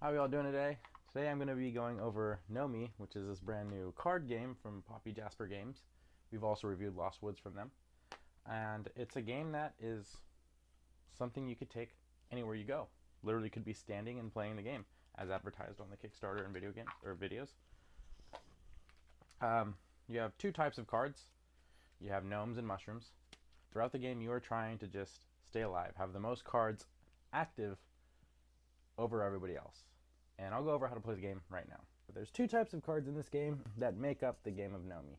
How are we all doing today? Today I'm going to be going over Gnomi, which is this brand new card game from Poppy Jasper Games. We've also reviewed Lost Woods from them. And it's a game that is something you could take anywhere you go. Literally could be standing and playing the game as advertised on the Kickstarter and video games or videos. You have two types of cards. You have gnomes and mushrooms. Throughout the game you are trying to just stay alive, have the most cards active over everybody else. And I'll go over how to play the game right now. There's two types of cards in this game that make up the game of Gnomi.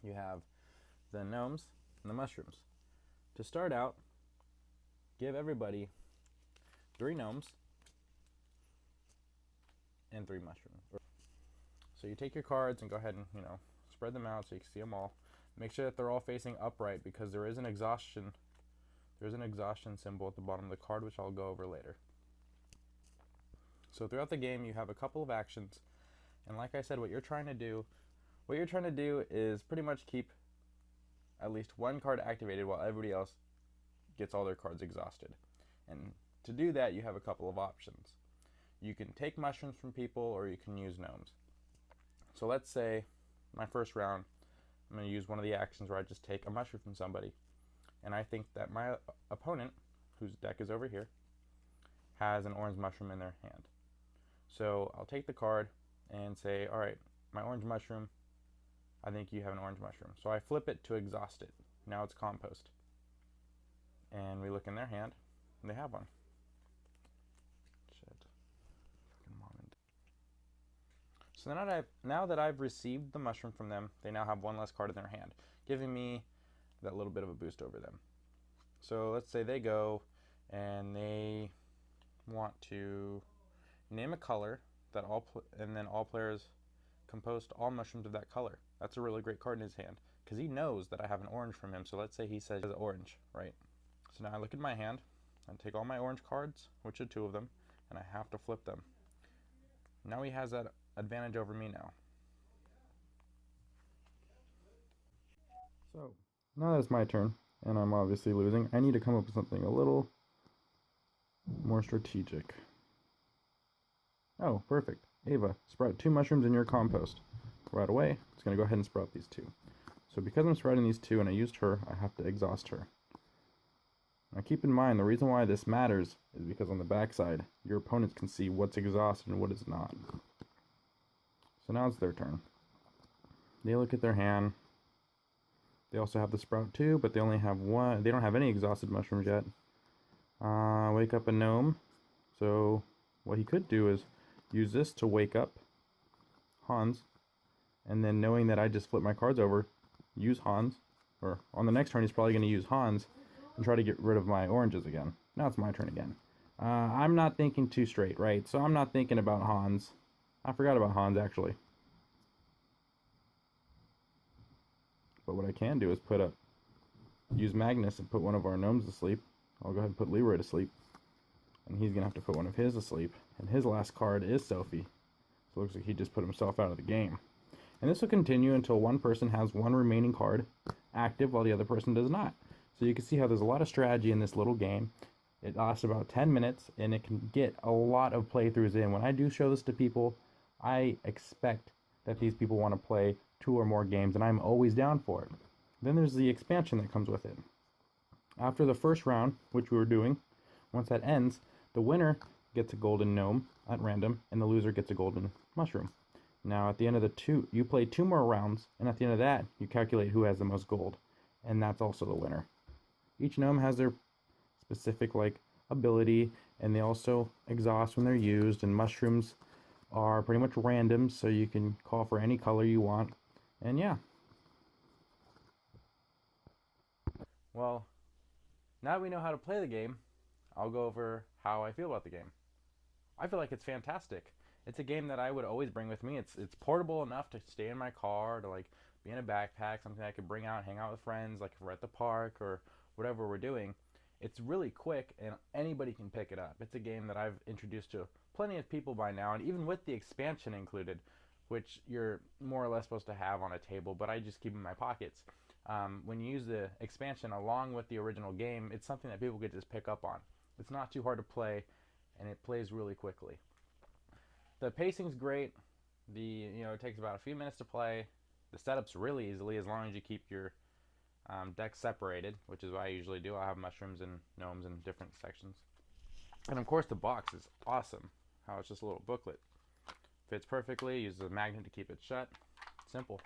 You have the gnomes and the mushrooms. To start out, give everybody 3 gnomes and 3 mushrooms. So you take your cards and go ahead and, spread them out so you can see them all. Make sure that they're all facing upright because there is an exhaustion symbol at the bottom of the card, which I'll go over later. So throughout the game you have a couple of actions, and like I said, what you're trying to do is pretty much keep at least one card activated while everybody else gets all their cards exhausted. And to do that you have a couple of options. You can take mushrooms from people or you can use gnomes. So let's say my first round I'm going to use one of the actions where I just take a mushroom from somebody, and I think that my opponent, whose deck is over here, has an orange mushroom in their hand. So I'll take the card and say, alright, my orange mushroom, I think you have an orange mushroom. So I flip it to exhaust it. Now it's compost. And we look in their hand, and they have one. Shit. Fucking mom and So now that I've received the mushroom from them, they now have one less card in their hand, giving me that little bit of a boost over them. So let's say they go and they want to name a color that and then all players compost all mushrooms of that color. That's a really great card in his hand because he knows that I have an orange from him. So let's say he says orange, right? So now I look at my hand and take all my orange cards, which are 2 of them, and I have to flip them. Now he has that advantage over me now. So now that it's my turn and I'm obviously losing, I need to come up with something a little more strategic. Oh, perfect. Ava, sprout 2 mushrooms in your compost. Right away, it's going to go ahead and sprout these 2. So because I'm sprouting these 2 and I used her, I have to exhaust her. Now keep in mind, the reason why this matters is because on the backside, your opponents can see what's exhausted and what is not. So now it's their turn. They look at their hand. They also have the sprout 2, but they only have 1. They don't have any exhausted mushrooms yet. Wake up a gnome. So what he could do is use this to wake up Hans, and then knowing that I just flipped my cards over, use Hans, or on the next turn he's probably going to use Hans and try to get rid of my oranges again. Now it's my turn again. I'm not thinking too straight, right? So I'm not thinking about Hans. I forgot about Hans actually. But what I can do is use Magnus and put one of our gnomes to sleep. I'll go ahead and put Leroy to sleep. And he's going to have to put one of his to sleep. And his last card is Sophie. So it looks like he just put himself out of the game. And this will continue until one person has 1 remaining card active while the other person does not. So you can see how there's a lot of strategy in this little game. It lasts about 10 minutes and it can get a lot of playthroughs in. When I do show this to people, I expect that these people want to play 2 or more games, and I'm always down for it. Then there's the expansion that comes with it. After the first round, which we were doing, once that ends, the winner gets a golden gnome at random, and the loser gets a golden mushroom. Now, at the end of you play 2 more rounds, and at the end of that, you calculate who has the most gold, and that's also the winner. Each gnome has their specific, ability, and they also exhaust when they're used, and mushrooms are pretty much random, so you can call for any color you want, and yeah. Well, now that we know how to play the game, I'll go over how I feel about the game. I feel like it's fantastic. It's a game that I would always bring with me. It's portable enough to stay in my car, to be in a backpack, something I could bring out and hang out with friends, like if we're at the park or whatever we're doing. It's really quick and anybody can pick it up. It's a game that I've introduced to plenty of people by now, and even with the expansion included, which you're more or less supposed to have on a table, but I just keep in my pockets. When you use the expansion along with the original game, it's something that people could just pick up on. It's not too hard to play, and it plays really quickly. The pacing's great. It takes about a few minutes to play. The setup's really easily as long as you keep your decks separated, which is what I usually do. I'll have mushrooms and gnomes in different sections. And of course, the box is awesome. How it's just a little booklet. Fits perfectly. Uses a magnet to keep it shut. Simple.